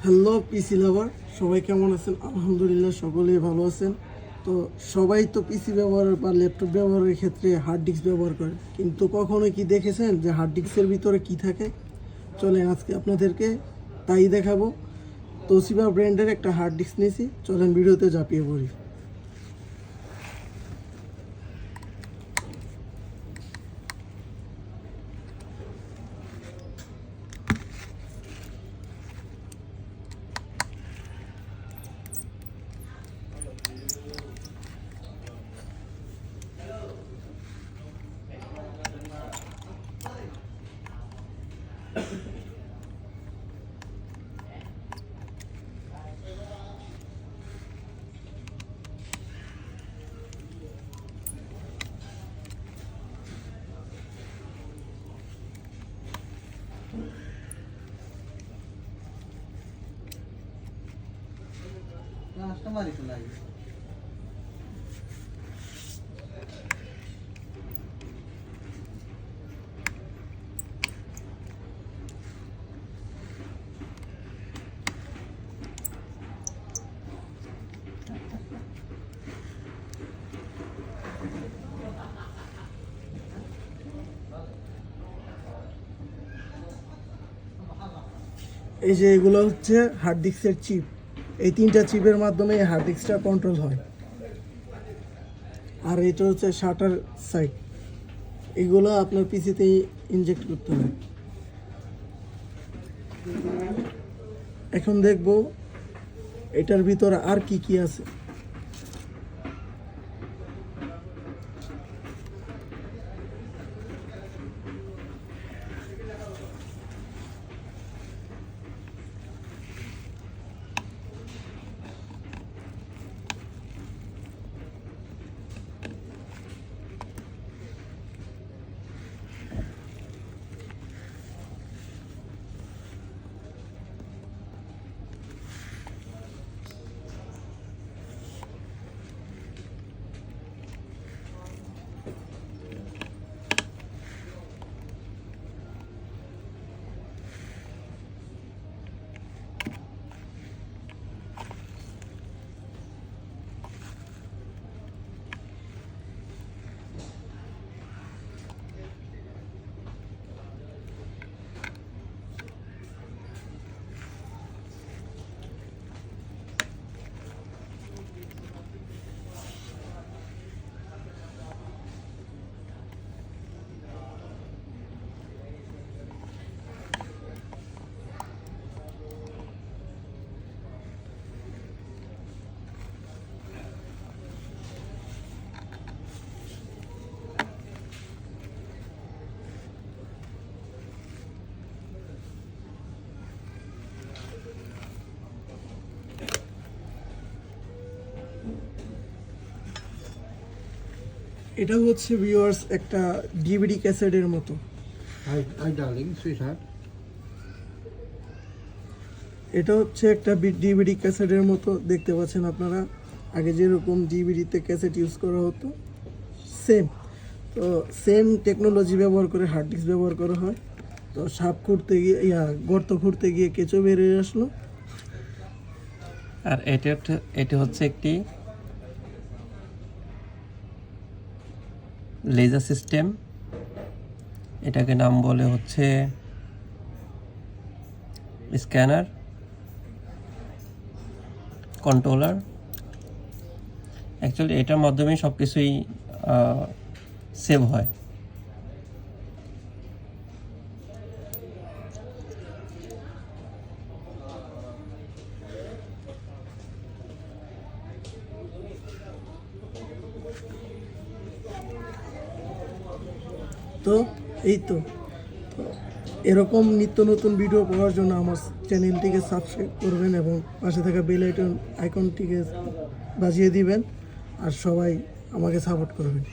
Hello পিসি লাভার, সবাই কেমন আছেন? আলহামদুলিল্লাহ সকলেই ভালো আছেন। তো সবাই তো পিসি ব্যবহার বা ল্যাপটপ ব্যবহারের ক্ষেত্রে হার্ড ডিস্ক ব্যবহার করে, কিন্তু কখনো কি দেখেছেন যে হার্ড ডিস্কের ভিতরে কি থাকে? চলেন আজকে আপনাদেরকে তাই দেখাবো। তোশিবা ব্র্যান্ডের একটা হার্ড ডিস্ক নিয়েছি, চলেন ভিডিওতে ঝাঁপিয়ে পড়ি। এই যে এগুলো হচ্ছে হার্ড ডিস্কের চিপ। এই তিনটা চিপের মাধ্যমে এই হার্ড ডিস্কটা কন্ট্রোল হয়। আর এটা হচ্ছে শাটার সাইড, এগুলো আপনার পিসিতে ইনজেক্ট করতে হবে। এখন দেখব এটার ভিতরে আর কি কি আছে। এটা হচ্ছে ভিউয়ার্স একটা ডিভিডি ক্যাসেটের মতো। Hi, darling, sweetheart. এটা হচ্ছে একটা ডিভিডি ক্যাসেটের মতো, দেখতে পাচ্ছেন আপনারা। আগে যেরকম ডিভিডিতে ক্যাসেট ইউজ করা হতো, সেম। তো সেম টেকনোলজি ব্যবহার করে হার্ড ডিস্ক ব্যবহার করা হয়। তো সাপ খুঁড়তে গিয়ে গর্ত খুঁড়তে গিয়ে কেঁচো বেরিয়ে আসলো। আর এটা হচ্ছে একটি লেজার সিস্টেম, এটাকে নাম বলে হচ্ছে স্ক্যানার কন্ট্রোলার। অ্যাকচুয়ালি এটার মাধ্যমেই সব কিছুই সেভ হয়। তো এই তো এরকম নিত্য নতুন ভিডিও পাওয়ার জন্য আমার চ্যানেলটিকে সাবস্ক্রাইব করবেন এবং পাশে থাকা বেল আইকনটিকে বাজিয়ে দিবেন, আর সবাই আমাকে সাপোর্ট করবেন।